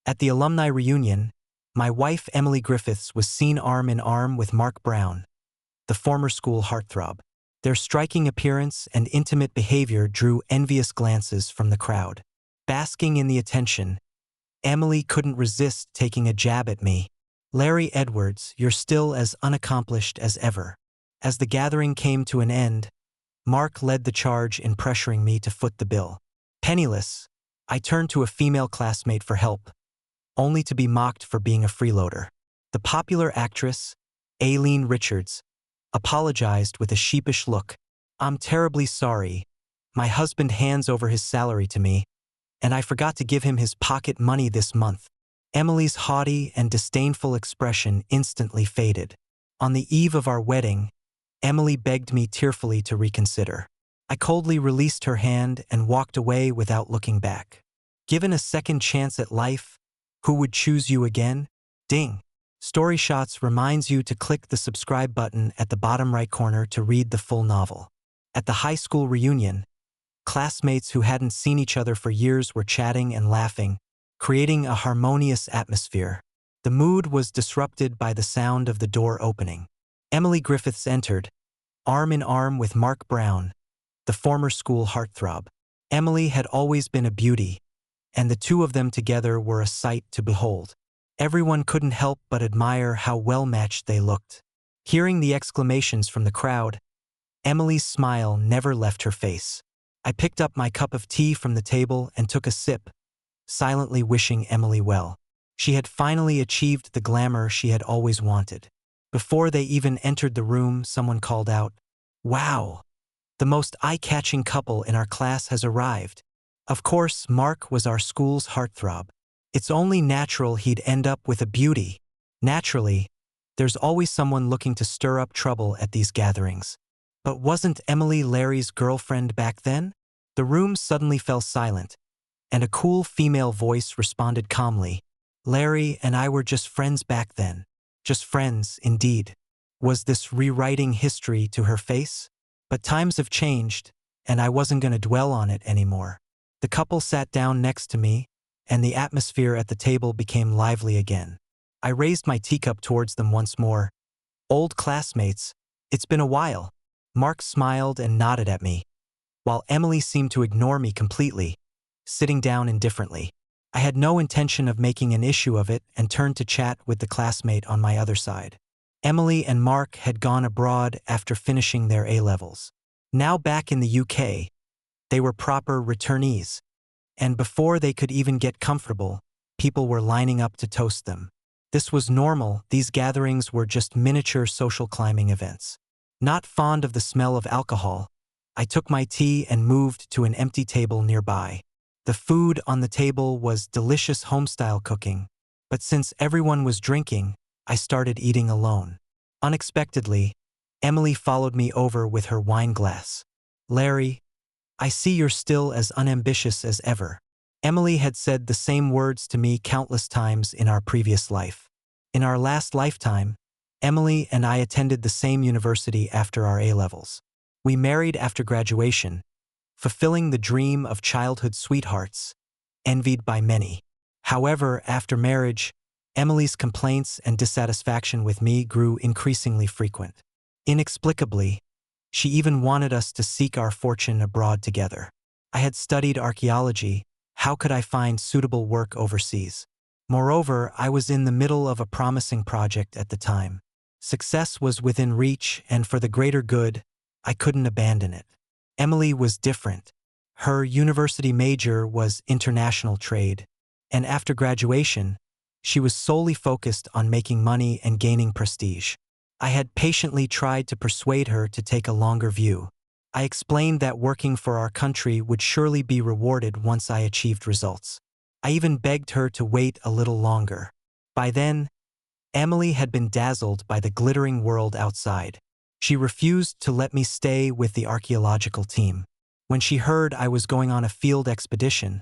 At the alumni reunion, my wife Emily Griffiths was seen arm in arm with Mark Brown, the former school heartthrob. Their striking appearance and intimate behavior drew envious glances from the crowd. Basking in the attention, Emily couldn't resist taking a jab at me. "Larry Edwards, you're still as unaccomplished as ever." As the gathering came to an end, Mark led the charge in pressuring me to foot the bill. Penniless, I turned to a female classmate for help, only to be mocked for being a freeloader. The popular actress, Aileen Richards, apologized with a sheepish look. "I'm terribly sorry. My husband hands over his salary to me, and I forgot to give him his pocket money this month." Emily's haughty and disdainful expression instantly faded. On the eve of our wedding, Emily begged me tearfully to reconsider. I coldly released her hand and walked away without looking back. Given a second chance at life, who would choose you again? Ding! Story Shots reminds you to click the subscribe button at the bottom right corner to read the full novel. At the high school reunion, classmates who hadn't seen each other for years were chatting and laughing, creating a harmonious atmosphere. The mood was disrupted by the sound of the door opening. Emily Griffiths entered, arm in arm with Mark Brown, the former school heartthrob. Emily had always been a beauty, and the two of them together were a sight to behold. Everyone couldn't help but admire how well-matched they looked. Hearing the exclamations from the crowd, Emily's smile never left her face. I picked up my cup of tea from the table and took a sip, silently wishing Emily well. She had finally achieved the glamour she had always wanted. Before they even entered the room, someone called out, "Wow! The most eye-catching couple in our class has arrived." Of course, Mark was our school's heartthrob. It's only natural he'd end up with a beauty. Naturally, there's always someone looking to stir up trouble at these gatherings. But wasn't Emily Larry's girlfriend back then? The room suddenly fell silent, and a cool female voice responded calmly, "Larry and I were just friends back then." Just friends, indeed. Was this rewriting history to her face? But times have changed, and I wasn't going to dwell on it anymore. The couple sat down next to me, and the atmosphere at the table became lively again. I raised my teacup towards them once more. "Old classmates, it's been a while." Mark smiled and nodded at me, while Emily seemed to ignore me completely, sitting down indifferently. I had no intention of making an issue of it and turned to chat with the classmate on my other side. Emily and Mark had gone abroad after finishing their A-levels. Now back in the UK, they were proper returnees, and before they could even get comfortable, people were lining up to toast them. This was normal. These gatherings were just miniature social climbing events. Not fond of the smell of alcohol, I took my tea and moved to an empty table nearby. The food on the table was delicious home-style cooking, but since everyone was drinking, I started eating alone. Unexpectedly, Emily followed me over with her wine glass. "Larry, I see you're still as unambitious as ever." Emily had said the same words to me countless times in our previous life. In our last lifetime, Emily and I attended the same university after our A-levels. We married after graduation, fulfilling the dream of childhood sweethearts, envied by many. However, after marriage, Emily's complaints and dissatisfaction with me grew increasingly frequent. Inexplicably, she even wanted us to seek our fortune abroad together. I had studied archaeology. How could I find suitable work overseas? Moreover, I was in the middle of a promising project at the time. Success was within reach, and for the greater good, I couldn't abandon it. Emily was different. Her university major was international trade, and after graduation, she was solely focused on making money and gaining prestige. I had patiently tried to persuade her to take a longer view. I explained that working for our country would surely be rewarded once I achieved results. I even begged her to wait a little longer. By then, Emily had been dazzled by the glittering world outside. She refused to let me stay with the archaeological team. When she heard I was going on a field expedition,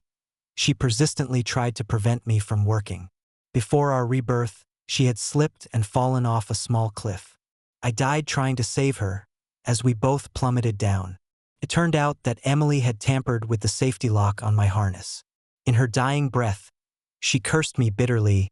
she persistently tried to prevent me from working. Before our rebirth, she had slipped and fallen off a small cliff. I died trying to save her, as we both plummeted down. It turned out that Emily had tampered with the safety lock on my harness. In her dying breath, She cursed me bitterly.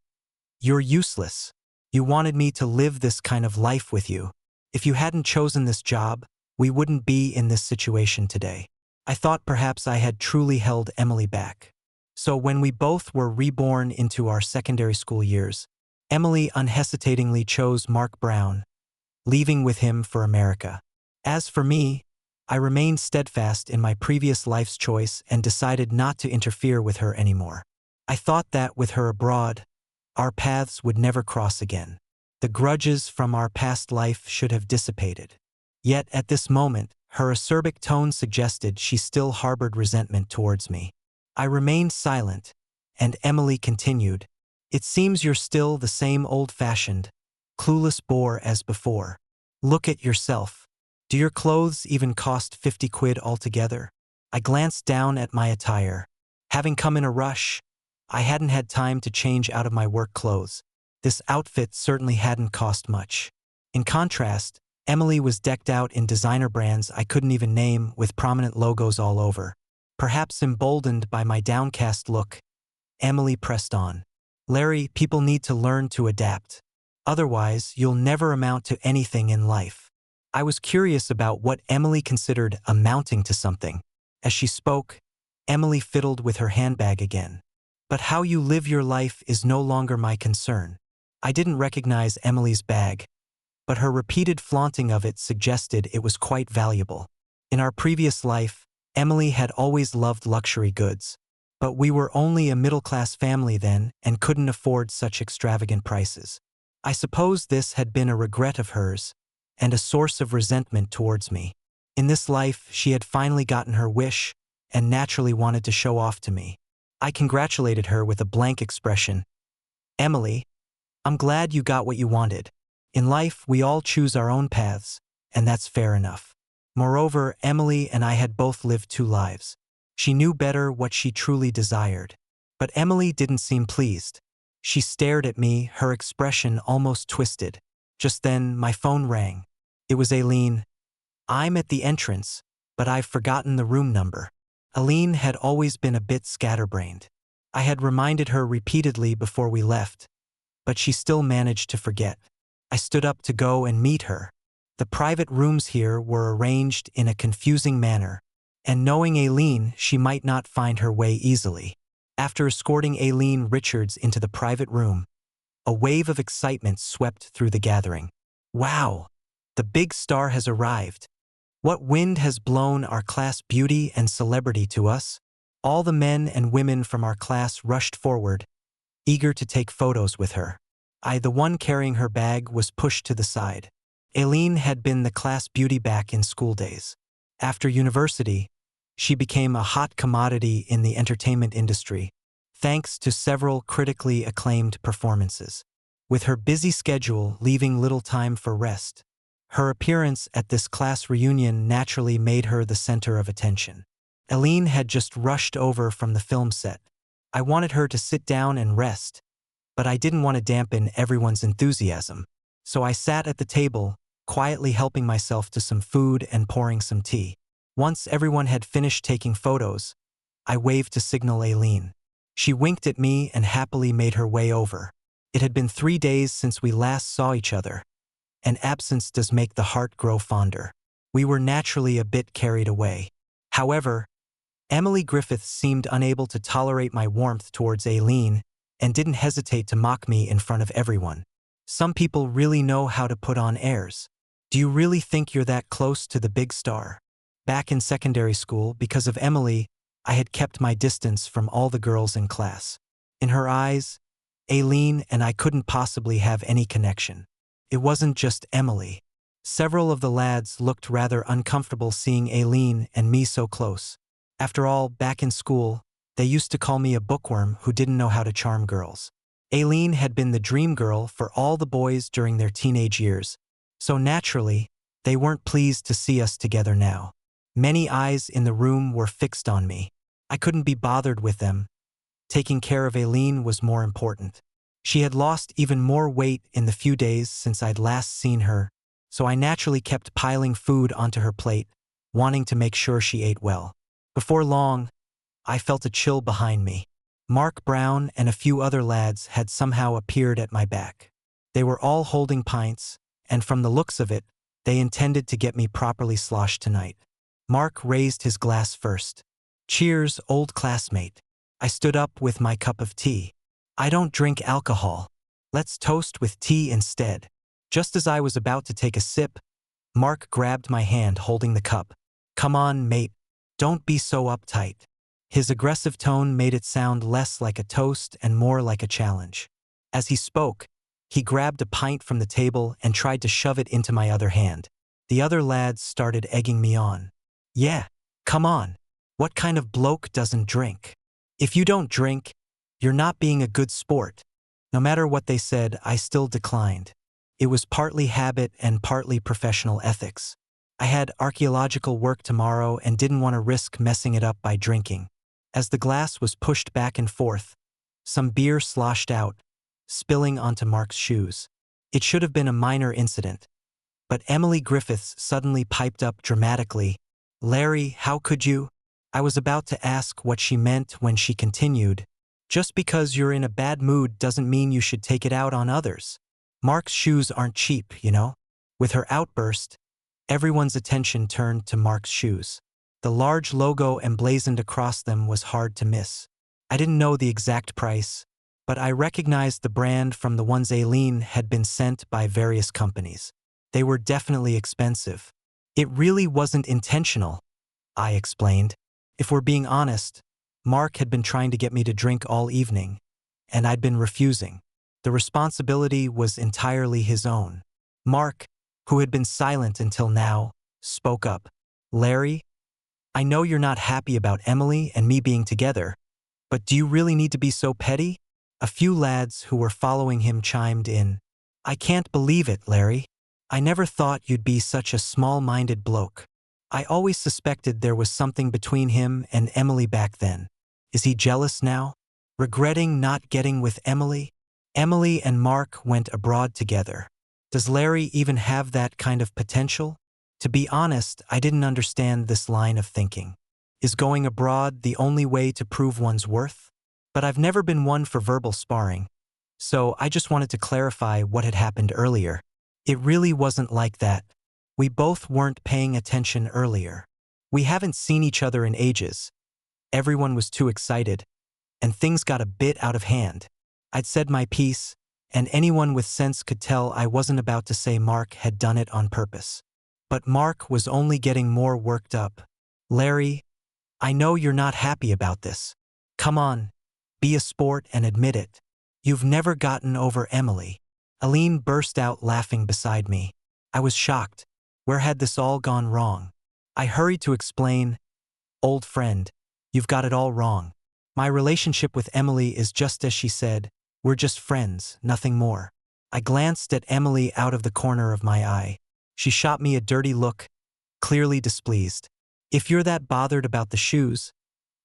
"You're useless. You wanted me to live this kind of life with you. If you hadn't chosen this job, we wouldn't be in this situation today." I thought perhaps I had truly held Emily back. So when we both were reborn into our secondary school years, Emily unhesitatingly chose Mark Brown, leaving with him for America. As for me, I remained steadfast in my previous life's choice and decided not to interfere with her anymore. I thought that with her abroad, our paths would never cross again. The grudges from our past life should have dissipated. Yet at this moment, her acerbic tone suggested she still harbored resentment towards me. I remained silent, and Emily continued, "It seems you're still the same old-fashioned, clueless bore as before. Look at yourself. Do your clothes even cost 50 quid altogether?" I glanced down at my attire. Having come in a rush, I hadn't had time to change out of my work clothes. This outfit certainly hadn't cost much. In contrast, Emily was decked out in designer brands I couldn't even name, with prominent logos all over. Perhaps emboldened by my downcast look, Emily pressed on. "Larry, people need to learn to adapt. Otherwise, you'll never amount to anything in life." I was curious about what Emily considered amounting to something. As she spoke, Emily fiddled with her handbag again. "But how you live your life is no longer my concern." I didn't recognize Emily's bag, but her repeated flaunting of it suggested it was quite valuable. In our previous life, Emily had always loved luxury goods, but we were only a middle-class family then and couldn't afford such extravagant prices. I suppose this had been a regret of hers, and a source of resentment towards me. In this life, she had finally gotten her wish, and naturally wanted to show off to me. I congratulated her with a blank expression. "Emily, I'm glad you got what you wanted. In life, we all choose our own paths, and that's fair enough." Moreover, Emily and I had both lived two lives. She knew better what she truly desired. But Emily didn't seem pleased. She stared at me, her expression almost twisted. Just then, my phone rang. It was Aileen. "I'm at the entrance, but I've forgotten the room number." Aileen had always been a bit scatterbrained. I had reminded her repeatedly before we left, but she still managed to forget. I stood up to go and meet her. The private rooms here were arranged in a confusing manner, and knowing Aileen, she might not find her way easily. After escorting Aileen Richards into the private room, a wave of excitement swept through the gathering. "Wow! The big star has arrived. What wind has blown our class beauty and celebrity to us?" All the men and women from our class rushed forward, eager to take photos with her. I, the one carrying her bag, was pushed to the side. Aileen had been the class beauty back in school days. After university, she became a hot commodity in the entertainment industry, thanks to several critically acclaimed performances. With her busy schedule leaving little time for rest, her appearance at this class reunion naturally made her the center of attention. Aileen had just rushed over from the film set. I wanted her to sit down and rest, but I didn't want to dampen everyone's enthusiasm. So I sat at the table, quietly helping myself to some food and pouring some tea. Once everyone had finished taking photos, I waved to signal Aileen. She winked at me and happily made her way over. It had been 3 days since we last saw each other, and absence does make the heart grow fonder. We were naturally a bit carried away. However, Emily Griffiths seemed unable to tolerate my warmth towards Aileen and didn't hesitate to mock me in front of everyone. "Some people really know how to put on airs. Do you really think you're that close to the big star?" Back in secondary school, because of Emily, I had kept my distance from all the girls in class. In her eyes, Aileen and I couldn't possibly have any connection. It wasn't just Emily. Several of the lads looked rather uncomfortable seeing Aileen and me so close. After all, back in school, they used to call me a bookworm who didn't know how to charm girls. Aileen had been the dream girl for all the boys during their teenage years, so naturally, they weren't pleased to see us together now. Many eyes in the room were fixed on me. I couldn't be bothered with them. Taking care of Aileen was more important. She had lost even more weight in the few days since I'd last seen her, so I naturally kept piling food onto her plate, wanting to make sure she ate well. Before long, I felt a chill behind me. Mark Brown and a few other lads had somehow appeared at my back. They were all holding pints, and from the looks of it, they intended to get me properly sloshed tonight. Mark raised his glass first. Cheers, old classmate. I stood up with my cup of tea. I don't drink alcohol. Let's toast with tea instead. Just as I was about to take a sip, Mark grabbed my hand holding the cup. Come on, mate. Don't be so uptight. His aggressive tone made it sound less like a toast and more like a challenge. As he spoke, he grabbed a pint from the table and tried to shove it into my other hand. The other lads started egging me on. Yeah, come on. What kind of bloke doesn't drink? If you don't drink, you're not being a good sport. No matter what they said, I still declined. It was partly habit and partly professional ethics. I had archaeological work tomorrow and didn't want to risk messing it up by drinking. As the glass was pushed back and forth, some beer sloshed out, spilling onto Mark's shoes. It should have been a minor incident. But Emily Griffiths suddenly piped up dramatically. Larry, how could you? I was about to ask what she meant when she continued. Just because you're in a bad mood doesn't mean you should take it out on others. Mark's shoes aren't cheap, you know? With her outburst, everyone's attention turned to Mark's shoes. The large logo emblazoned across them was hard to miss. I didn't know the exact price, but I recognized the brand from the ones Aileen had been sent by various companies. They were definitely expensive. It really wasn't intentional, I explained. If we're being honest, Mark had been trying to get me to drink all evening, and I'd been refusing. The responsibility was entirely his own. Mark, who had been silent until now, spoke up. Larry, I know you're not happy about Emily and me being together, but do you really need to be so petty? A few lads who were following him chimed in. I can't believe it, Larry. I never thought you'd be such a small-minded bloke. I always suspected there was something between him and Emily back then. Is he jealous now? Regretting not getting with Emily? Emily and Mark went abroad together. Does Larry even have that kind of potential? To be honest, I didn't understand this line of thinking. Is going abroad the only way to prove one's worth? But I've never been one for verbal sparring, so I just wanted to clarify what had happened earlier. It really wasn't like that. We both weren't paying attention earlier. We haven't seen each other in ages. Everyone was too excited, and things got a bit out of hand. I'd said my piece, and anyone with sense could tell I wasn't about to say Mark had done it on purpose. But Mark was only getting more worked up. Larry, I know you're not happy about this. Come on, be a sport and admit it. You've never gotten over Emily. Aileen burst out laughing beside me. I was shocked. Where had this all gone wrong? I hurried to explain. Old friend, you've got it all wrong. My relationship with Emily is just as she said. We're just friends, nothing more. I glanced at Emily out of the corner of my eye. She shot me a dirty look, clearly displeased. If you're that bothered about the shoes,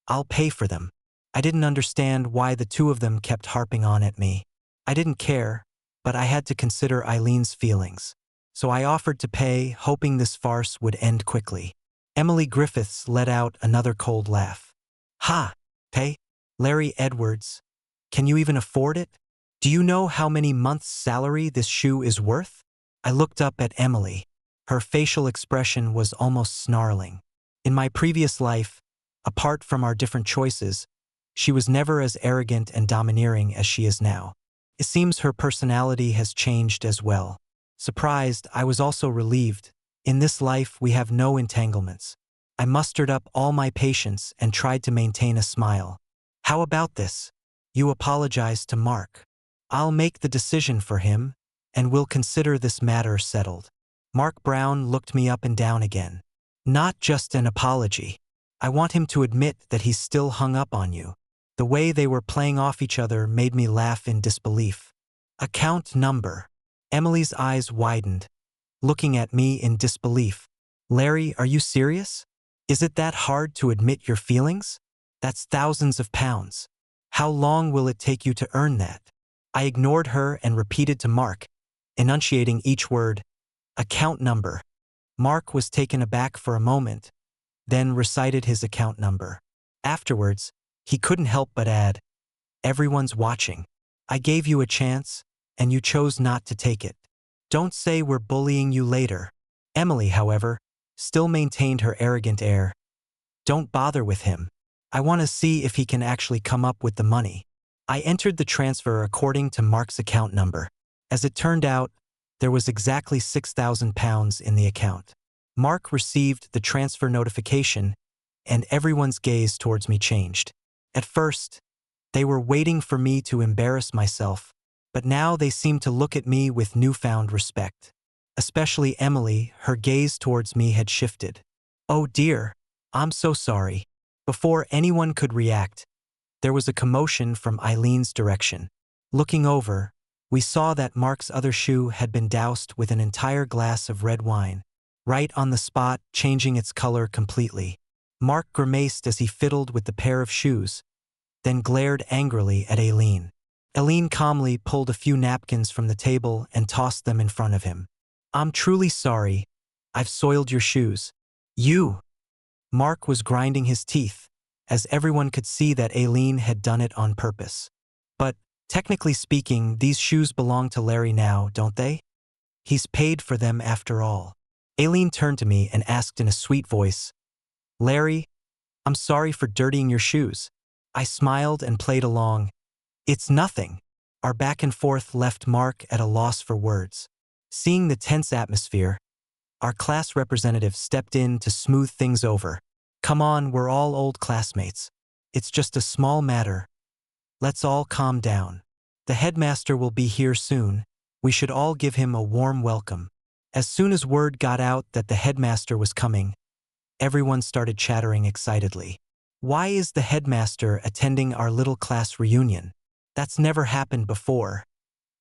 I'll pay for them. I didn't understand why the two of them kept harping on at me. I didn't care, but I had to consider Eileen's feelings. So I offered to pay, hoping this farce would end quickly. Emily Griffiths let out another cold laugh. Ha! Pay? Larry Edwards. Can you even afford it? Do you know how many months' salary this shoe is worth? I looked up at Emily. Her facial expression was almost snarling. In my previous life, apart from our different choices, she was never as arrogant and domineering as she is now. It seems her personality has changed as well. Surprised, I was also relieved. In this life, we have no entanglements. I mustered up all my patience and tried to maintain a smile. How about this? You apologize to Mark. I'll make the decision for him, and we'll consider this matter settled. Mark Brown looked me up and down again. Not just an apology. I want him to admit that he's still hung up on you. The way they were playing off each other made me laugh in disbelief. Account number. Emily's eyes widened, looking at me in disbelief. Larry, are you serious? Is it that hard to admit your feelings? That's thousands of pounds. How long will it take you to earn that? I ignored her and repeated to Mark, enunciating each word. Account number. Mark was taken aback for a moment, then recited his account number. Afterwards, he couldn't help but add, Everyone's watching. I gave you a chance, and you chose not to take it. Don't say we're bullying you later. Emily, however, still maintained her arrogant air. Don't bother with him. I want to see if he can actually come up with the money. I entered the transfer according to Mark's account number. As it turned out, there was exactly £6,000 in the account. Mark received the transfer notification, and everyone's gaze towards me changed. At first, they were waiting for me to embarrass myself, but now they seemed to look at me with newfound respect. Especially Emily, her gaze towards me had shifted. Oh dear, I'm so sorry. Before anyone could react, there was a commotion from Eileen's direction. Looking over, we saw that Mark's other shoe had been doused with an entire glass of red wine, right on the spot, changing its color completely. Mark grimaced as he fiddled with the pair of shoes, then glared angrily at Aileen. Aileen calmly pulled a few napkins from the table and tossed them in front of him. I'm truly sorry. I've soiled your shoes. You! Mark was grinding his teeth, as everyone could see that Aileen had done it on purpose. But, technically speaking, these shoes belong to Larry now, don't they? He's paid for them after all. Aileen turned to me and asked in a sweet voice, Larry, I'm sorry for dirtying your shoes. I smiled and played along. It's nothing. Our back and forth left Mark at a loss for words. Seeing the tense atmosphere, our class representative stepped in to smooth things over. Come on, we're all old classmates. It's just a small matter. Let's all calm down. The headmaster will be here soon. We should all give him a warm welcome. As soon as word got out that the headmaster was coming, everyone started chattering excitedly. Why is the headmaster attending our little class reunion? That's never happened before.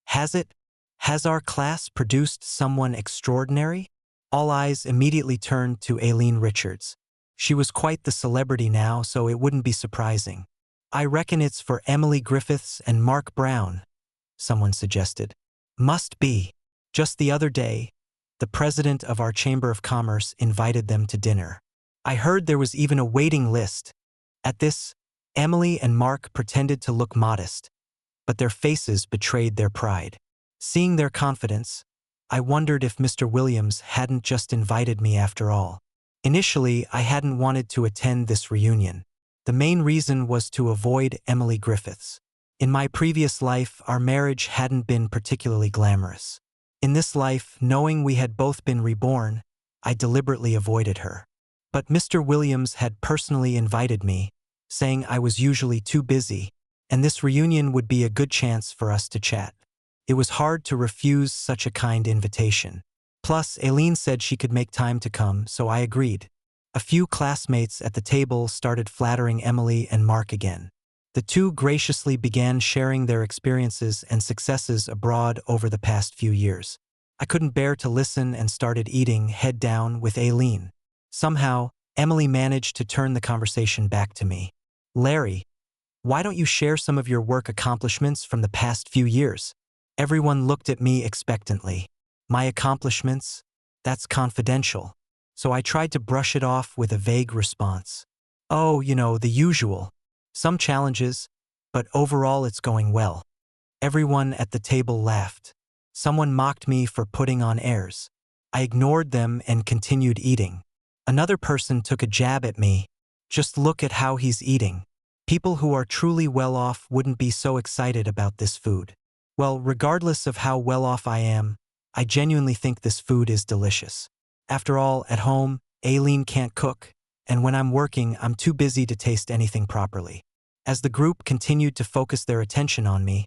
Has it? Has our class produced someone extraordinary? All eyes immediately turned to Aileen Richards. She was quite the celebrity now, so it wouldn't be surprising. I reckon it's for Emily Griffiths and Mark Brown, someone suggested. Must be. Just the other day, the president of our Chamber of Commerce invited them to dinner. I heard there was even a waiting list. At this, Emily and Mark pretended to look modest, but their faces betrayed their pride. Seeing their confidence, I wondered if Mr. Williams hadn't just invited me after all. Initially, I hadn't wanted to attend this reunion. The main reason was to avoid Emily Griffiths. In my previous life, our marriage hadn't been particularly glamorous. In this life, knowing we had both been reborn, I deliberately avoided her. But Mr. Williams had personally invited me, saying I was usually too busy, and this reunion would be a good chance for us to chat. It was hard to refuse such a kind invitation. Plus, Aileen said she could make time to come, so I agreed. A few classmates at the table started flattering Emily and Mark again. The two graciously began sharing their experiences and successes abroad over the past few years. I couldn't bear to listen and started eating, head down, with Aileen. Somehow, Emily managed to turn the conversation back to me. Larry, why don't you share some of your work accomplishments from the past few years? Everyone looked at me expectantly. My accomplishments? That's confidential. So I tried to brush it off with a vague response. Oh, the usual. Some challenges, but overall it's going well. Everyone at the table laughed. Someone mocked me for putting on airs. I ignored them and continued eating. Another person took a jab at me. Just look at how he's eating. People who are truly well off wouldn't be so excited about this food. Well, regardless of how well off I am, I genuinely think this food is delicious. After all, at home, Aileen can't cook, and when I'm working, I'm too busy to taste anything properly. As the group continued to focus their attention on me,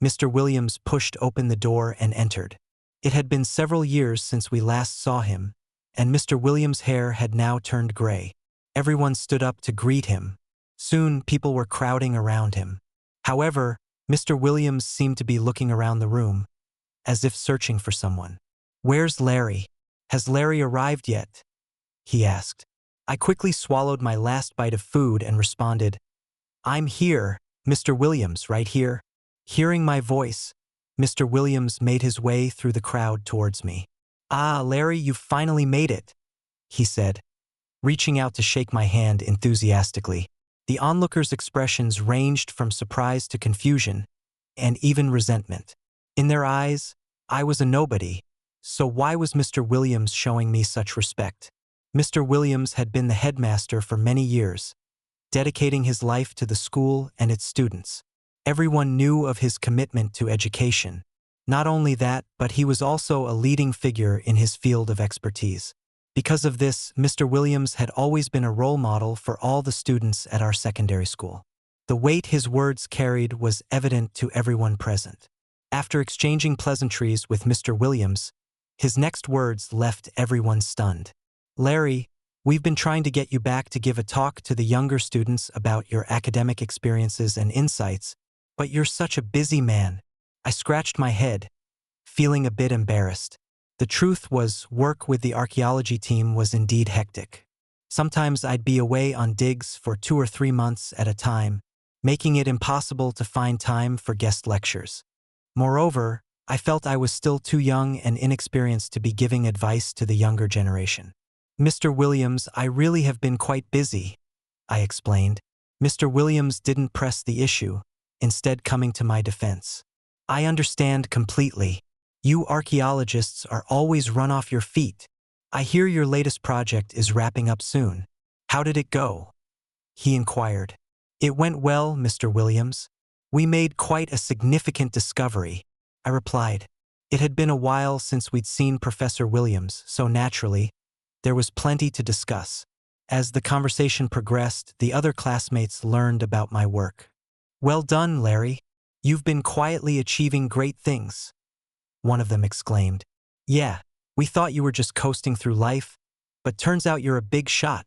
Mr. Williams pushed open the door and entered. It had been several years since we last saw him, and Mr. Williams' hair had now turned gray. Everyone stood up to greet him. Soon, people were crowding around him. However, Mr. Williams seemed to be looking around the room, as if searching for someone. Where's Larry? Has Larry arrived yet? He asked. I quickly swallowed my last bite of food and responded, I'm here, Mr. Williams, right here. Hearing my voice, Mr. Williams made his way through the crowd towards me. Ah, Larry, you've finally made it, he said, reaching out to shake my hand enthusiastically. The onlookers' expressions ranged from surprise to confusion, and even resentment. In their eyes, I was a nobody, so why was Mr. Williams showing me such respect? Mr. Williams had been the headmaster for many years, dedicating his life to the school and its students. Everyone knew of his commitment to education. Not only that, but he was also a leading figure in his field of expertise. Because of this, Mr. Williams had always been a role model for all the students at our secondary school. The weight his words carried was evident to everyone present. After exchanging pleasantries with Mr. Williams, his next words left everyone stunned. "Larry, we've been trying to get you back to give a talk to the younger students about your academic experiences and insights, but you're such a busy man." I scratched my head, feeling a bit embarrassed. The truth was, work with the archaeology team was indeed hectic. Sometimes I'd be away on digs for 2 or 3 months at a time, making it impossible to find time for guest lectures. Moreover, I felt I was still too young and inexperienced to be giving advice to the younger generation. "Mr. Williams, I really have been quite busy," I explained. Mr. Williams didn't press the issue, instead coming to my defense. "I understand completely. You archaeologists are always run off your feet. I hear your latest project is wrapping up soon. How did it go?" he inquired. "It went well, Mr. Williams. We made quite a significant discovery," I replied. It had been a while since we'd seen Professor Williams, so naturally, there was plenty to discuss. As the conversation progressed, the other classmates learned about my work. "Well done, Larry. You've been quietly achieving great things," one of them exclaimed. "Yeah, we thought you were just coasting through life, but turns out you're a big shot,"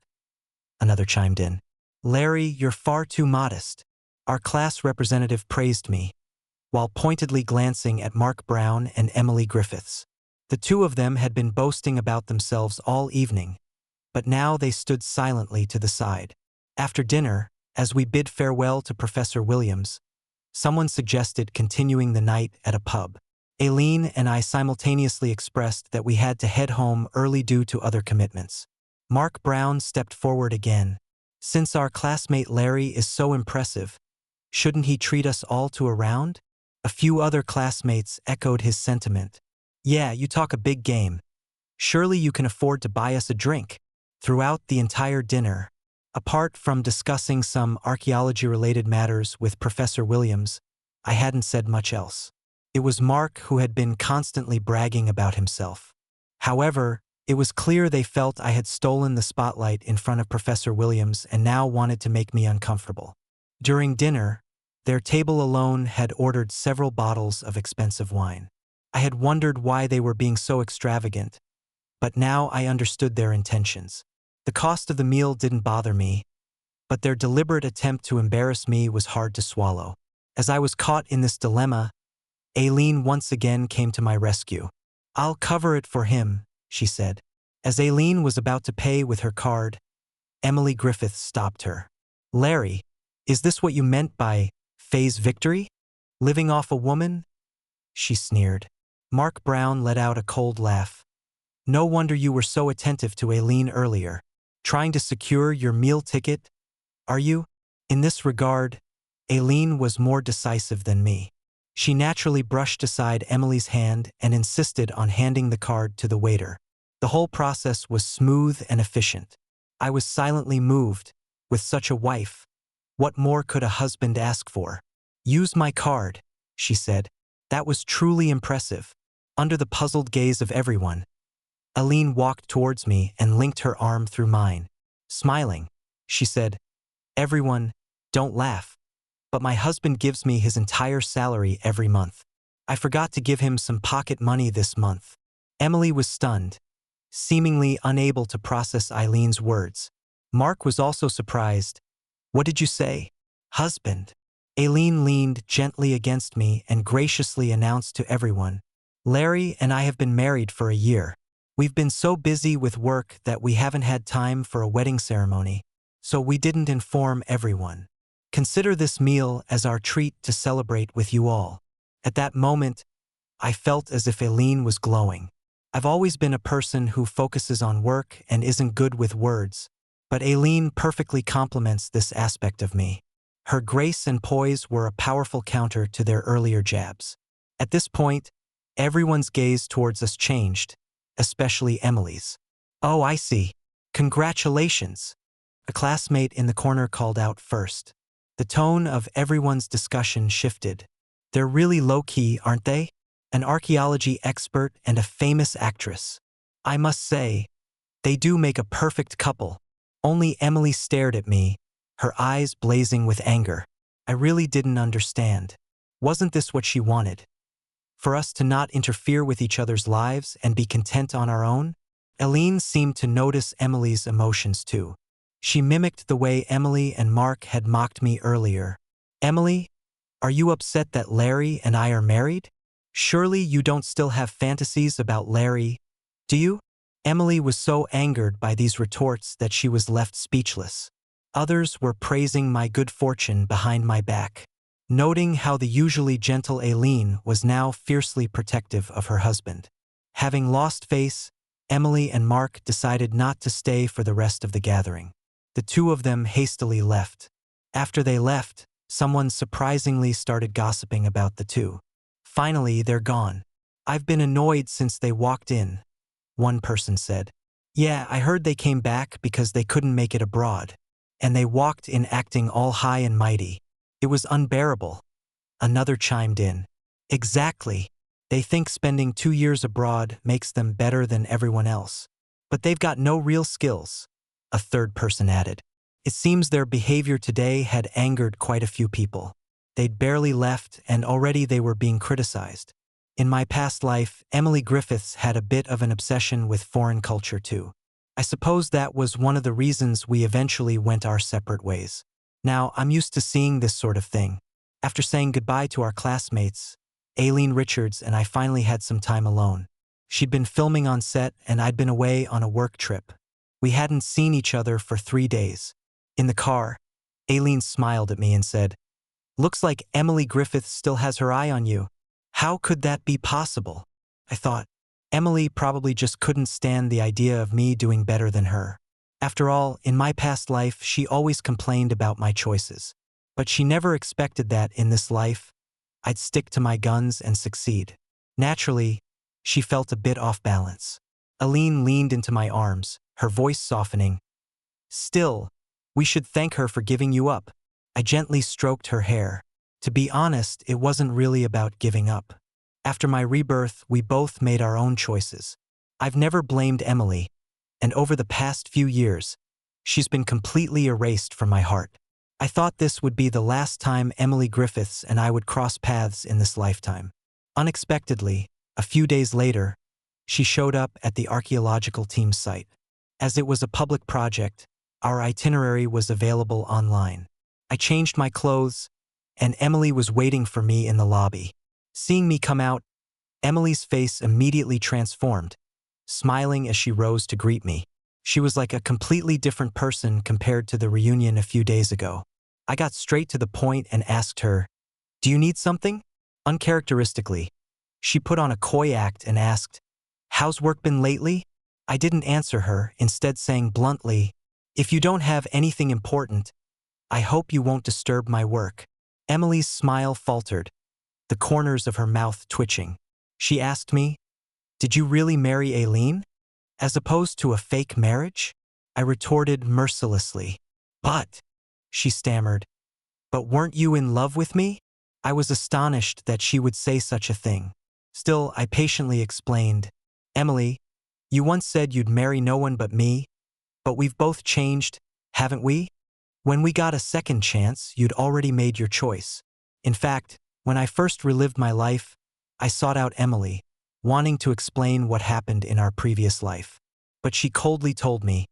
another chimed in. "Larry, you're far too modest." Our class representative praised me, while pointedly glancing at Mark Brown and Emily Griffiths. The two of them had been boasting about themselves all evening, but now they stood silently to the side. After dinner, as we bid farewell to Professor Williams, someone suggested continuing the night at a pub. Aileen and I simultaneously expressed that we had to head home early due to other commitments. Mark Brown stepped forward again. "Since our classmate Larry is so impressive, shouldn't he treat us all to a round?" A few other classmates echoed his sentiment. "Yeah, you talk a big game. Surely you can afford to buy us a drink." Throughout the entire dinner, apart from discussing some archaeology-related matters with Professor Williams, I hadn't said much else. It was Mark who had been constantly bragging about himself. However, it was clear they felt I had stolen the spotlight in front of Professor Williams and now wanted to make me uncomfortable. During dinner, their table alone had ordered several bottles of expensive wine. I had wondered why they were being so extravagant, but now I understood their intentions. The cost of the meal didn't bother me, but their deliberate attempt to embarrass me was hard to swallow. As I was caught in this dilemma, Aileen once again came to my rescue. "I'll cover it for him," she said. As Aileen was about to pay with her card, Emily Griffiths stopped her. "Larry, is this what you meant by phase victory? Living off a woman?" she sneered. Mark Brown let out a cold laugh. "No wonder you were so attentive to Aileen earlier. Trying to secure your meal ticket, are you?" In this regard, Aileen was more decisive than me. She naturally brushed aside Emily's hand and insisted on handing the card to the waiter. The whole process was smooth and efficient. I was silently moved. With such a wife, what more could a husband ask for? "Use my card," she said. That was truly impressive. Under the puzzled gaze of everyone, Aileen walked towards me and linked her arm through mine. Smiling, she said, "Everyone, don't laugh, but my husband gives me his entire salary every month. I forgot to give him some pocket money this month." Emily was stunned, seemingly unable to process Eileen's words. Mark was also surprised. "What did you say?" "Husband." Aileen leaned gently against me and graciously announced to everyone, "Larry and I have been married for a year. We've been so busy with work that we haven't had time for a wedding ceremony, so we didn't inform everyone. Consider this meal as our treat to celebrate with you all." At that moment, I felt as if Aileen was glowing. I've always been a person who focuses on work and isn't good with words, But Aileen perfectly complements this aspect of me. Her grace and poise were a powerful counter to their earlier jabs. At this point, everyone's gaze towards us changed, especially Emily's. "Oh, I see. Congratulations." A classmate in the corner called out first. The tone of everyone's discussion shifted. "They're really low-key, aren't they? An archaeology expert and a famous actress. I must say, they do make a perfect couple." Only Emily stared at me, her eyes blazing with anger. I really didn't understand. Wasn't this what she wanted? For us to not interfere with each other's lives and be content on our own? Aileen seemed to notice Emily's emotions too. She mimicked the way Emily and Mark had mocked me earlier. "Emily, are you upset that Larry and I are married? Surely you don't still have fantasies about Larry, do you?" Emily was so angered by these retorts that she was left speechless. Others were praising my good fortune behind my back, noting how the usually gentle Aileen was now fiercely protective of her husband. Having lost face, Emily and Mark decided not to stay for the rest of the gathering. The two of them hastily left. After they left, someone surprisingly started gossiping about the two. "Finally, they're gone. I've been annoyed since they walked in," one person said. "Yeah, I heard they came back because they couldn't make it abroad. And they walked in acting all high and mighty. It was unbearable." Another chimed in. "Exactly. They think spending 2 years abroad makes them better than everyone else. But they've got no real skills," a third person added. It seems their behavior today had angered quite a few people. They'd barely left and already they were being criticized. In my past life, Emily Griffiths had a bit of an obsession with foreign culture too. I suppose that was one of the reasons we eventually went our separate ways. Now, I'm used to seeing this sort of thing. After saying goodbye to our classmates, Aileen Richards and I finally had some time alone. She'd been filming on set and I'd been away on a work trip. We hadn't seen each other for 3 days. In the car, Aileen smiled at me and said, "Looks like Emily Griffiths still has her eye on you. How could that be possible?" I thought, Emily probably just couldn't stand the idea of me doing better than her. After all, in my past life, she always complained about my choices. But she never expected that in this life, I'd stick to my guns and succeed. Naturally, she felt a bit off balance. Aileen leaned into my arms, her voice softening. "Still, we should thank her for giving you up." I gently stroked her hair. To be honest, it wasn't really about giving up. After my rebirth, we both made our own choices. I've never blamed Emily, and over the past few years, she's been completely erased from my heart. I thought this would be the last time Emily Griffiths and I would cross paths in this lifetime. Unexpectedly, a few days later, she showed up at the archaeological team's site. As it was a public project, our itinerary was available online. I changed my clothes, and Emily was waiting for me in the lobby. Seeing me come out, Emily's face immediately transformed, smiling as she rose to greet me. She was like a completely different person compared to the reunion a few days ago. I got straight to the point and asked her, "Do you need something?" Uncharacteristically, she put on a coy act and asked, "How's work been lately?" I didn't answer her, instead saying bluntly, "If you don't have anything important, I hope you won't disturb my work." Emily's smile faltered, the corners of her mouth twitching. She asked me, "Did you really marry Aileen, as opposed to a fake marriage?" I retorted mercilessly. "But," she stammered, "but weren't you in love with me?" I was astonished that she would say such a thing. Still, I patiently explained, "Emily, you once said you'd marry no one but me, but we've both changed, haven't we? When we got a second chance, you'd already made your choice. In fact, when I first relived my life, I sought out Emily, wanting to explain what happened in our previous life. But she coldly told me,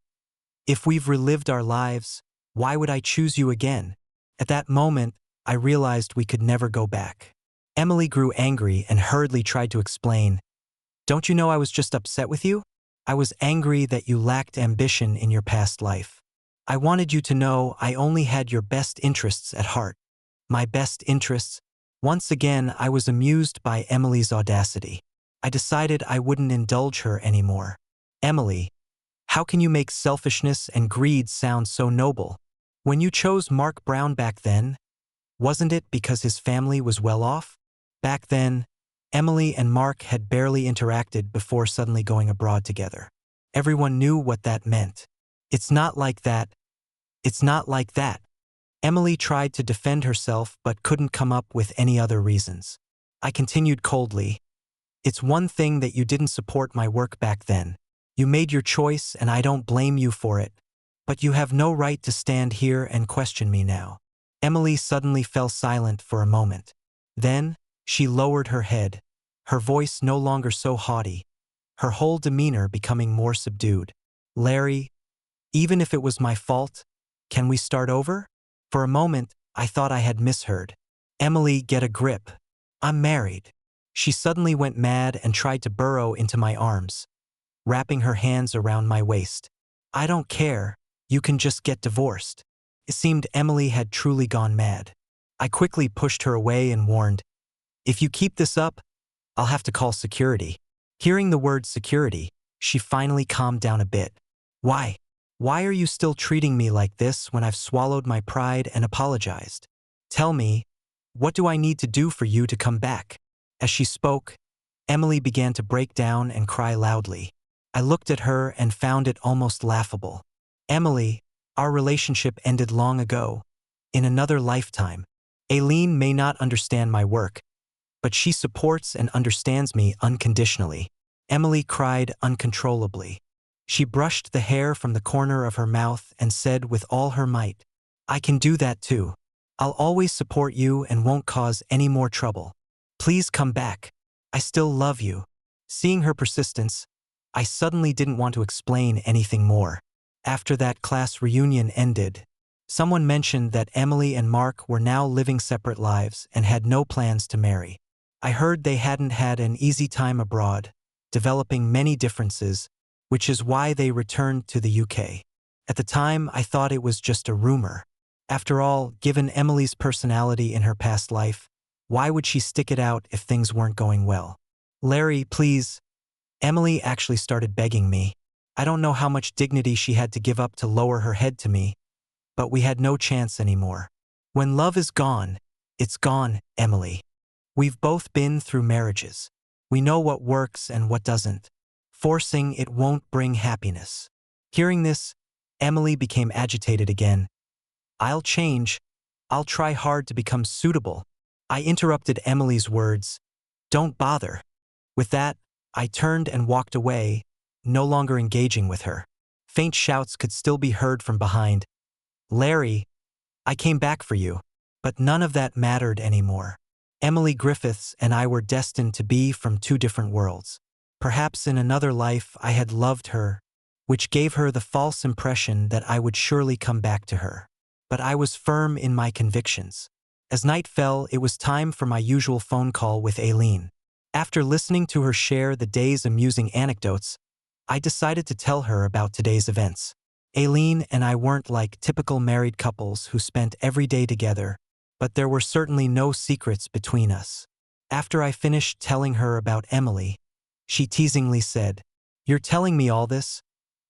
'If we've relived our lives, why would I choose you again?' At that moment, I realized we could never go back. Emily grew angry and hurriedly tried to explain, 'Don't you know I was just upset with you? I was angry that you lacked ambition in your past life. I wanted you to know I only had your best interests at heart.' My best interests? Once again, I was amused by Emily's audacity. I decided I wouldn't indulge her anymore. 'Emily, How can you make selfishness and greed sound so noble? When you chose Mark Brown back then, wasn't it because his family was well off? Back then, Emily and Mark had barely interacted before suddenly going abroad together. Everyone knew what that meant. It's not like that. It's not like that. Emily tried to defend herself but couldn't come up with any other reasons. I continued coldly. It's one thing that you didn't support my work back then. You made your choice and I don't blame you for it. But you have no right to stand here and question me now. Emily suddenly fell silent for a moment. Then, she lowered her head, her voice no longer so haughty, her whole demeanor becoming more subdued. Larry, even if it was my fault, can we start over? For a moment, I thought I had misheard. Emily, get a grip. I'm married. She suddenly went mad and tried to burrow into my arms, wrapping her hands around my waist. I don't care. You can just get divorced. It seemed Emily had truly gone mad. I quickly pushed her away and warned, if you keep this up, I'll have to call security. Hearing the word security, she finally calmed down a bit. Why? Why are you still treating me like this when I've swallowed my pride and apologized? Tell me, what do I need to do for you to come back? As she spoke, Emily began to break down and cry loudly. I looked at her and found it almost laughable. Emily, our relationship ended long ago, in another lifetime. Aileen may not understand my work, but she supports and understands me unconditionally. Emily cried uncontrollably. She brushed the hair from the corner of her mouth and said with all her might, I can do that too. I'll always support you and won't cause any more trouble. Please come back. I still love you. Seeing her persistence, I suddenly didn't want to explain anything more. After that class reunion ended, someone mentioned that Emily and Mark were now living separate lives and had no plans to marry. I heard they hadn't had an easy time abroad, developing many differences, which is why they returned to the UK. At the time, I thought it was just a rumor. After all, given Emily's personality in her past life, why would she stick it out if things weren't going well? Larry, please. Emily actually started begging me. I don't know how much dignity she had to give up to lower her head to me, but we had no chance anymore. When love is gone, it's gone, Emily. We've both been through marriages. We know what works and what doesn't. Forcing it won't bring happiness. Hearing this, Emily became agitated again. I'll change. I'll try hard to become suitable. I interrupted Emily's words. Don't bother. With that, I turned and walked away, no longer engaging with her. Faint shouts could still be heard from behind. Larry, I came back for you. But none of that mattered anymore. Emily Griffiths and I were destined to be from two different worlds. Perhaps in another life I had loved her, which gave her the false impression that I would surely come back to her. But I was firm in my convictions. As night fell, it was time for my usual phone call with Aileen. After listening to her share the day's amusing anecdotes, I decided to tell her about today's events. Aileen and I weren't like typical married couples who spent every day together, but there were certainly no secrets between us. After I finished telling her about Emily, she teasingly said, You're telling me all this?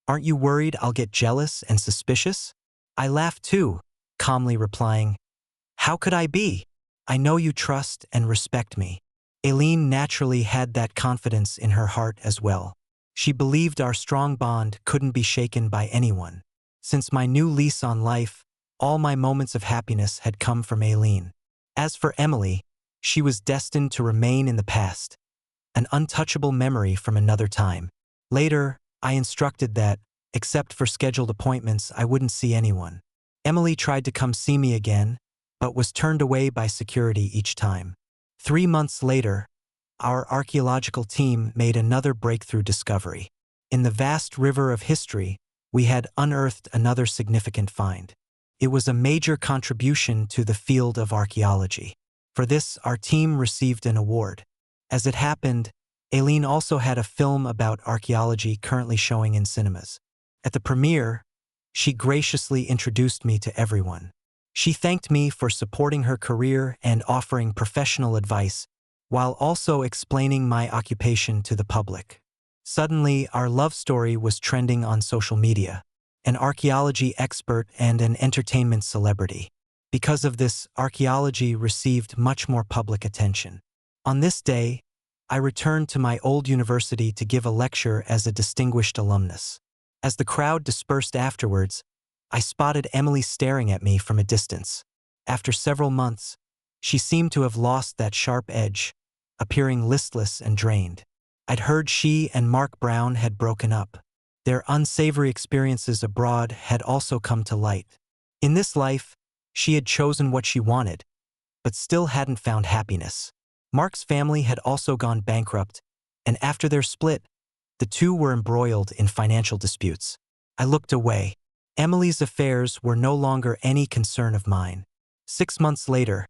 Aren't you worried I'll get jealous and suspicious? I laughed too, calmly replying, How could I be? I know you trust and respect me. Aileen naturally had that confidence in her heart as well. She believed our strong bond couldn't be shaken by anyone. Since my new lease on life, all my moments of happiness had come from Aileen. As for Emily, she was destined to remain in the past, an untouchable memory from another time. Later, I instructed that, except for scheduled appointments, I wouldn't see anyone. Emily tried to come see me again, but was turned away by security each time. 3 months later, our archaeological team made another breakthrough discovery. In the vast river of history, we had unearthed another significant find. It was a major contribution to the field of archaeology. For this, our team received an award. As it happened, Aileen also had a film about archaeology currently showing in cinemas. At the premiere, she graciously introduced me to everyone. She thanked me for supporting her career and offering professional advice, while also explaining my occupation to the public. Suddenly, our love story was trending on social media, an archaeology expert and an entertainment celebrity. Because of this, archaeology received much more public attention. On this day, I returned to my old university to give a lecture as a distinguished alumnus. As the crowd dispersed afterwards, I spotted Emily staring at me from a distance. After several months, she seemed to have lost that sharp edge, appearing listless and drained. I'd heard she and Mark Brown had broken up. Their unsavory experiences abroad had also come to light. In this life, she had chosen what she wanted, but still hadn't found happiness. Mark's family had also gone bankrupt, and after their split, the two were embroiled in financial disputes. I looked away. Emily's affairs were no longer any concern of mine. 6 months later,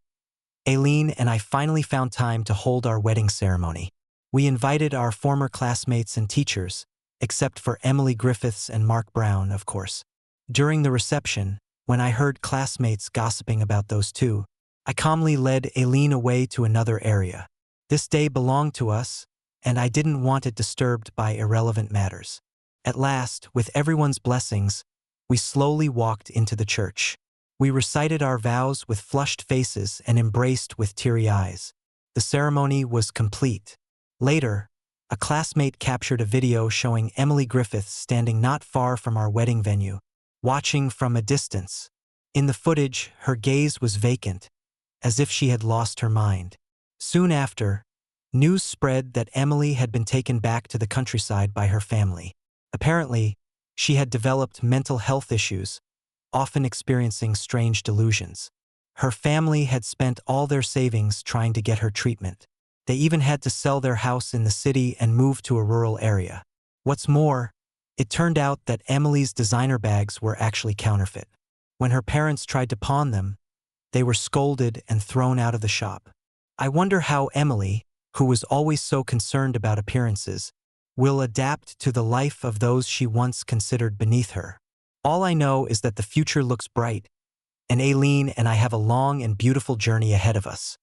Aileen and I finally found time to hold our wedding ceremony. We invited our former classmates and teachers, except for Emily Griffiths and Mark Brown, of course. During the reception, when I heard classmates gossiping about those two, I calmly led Aileen away to another area. This day belonged to us, and I didn't want it disturbed by irrelevant matters. At last, with everyone's blessings, we slowly walked into the church. We recited our vows with flushed faces and embraced with teary eyes. The ceremony was complete. Later, a classmate captured a video showing Emily Griffiths standing not far from our wedding venue, watching from a distance. In the footage, her gaze was vacant, as if she had lost her mind. Soon after, news spread that Emily had been taken back to the countryside by her family. Apparently, she had developed mental health issues, often experiencing strange delusions. Her family had spent all their savings trying to get her treatment. They even had to sell their house in the city and move to a rural area. What's more, it turned out that Emily's designer bags were actually counterfeit. When her parents tried to pawn them, they were scolded and thrown out of the shop. I wonder how Emily, who was always so concerned about appearances, will adapt to the life of those she once considered beneath her. All I know is that the future looks bright, and Aileen and I have a long and beautiful journey ahead of us.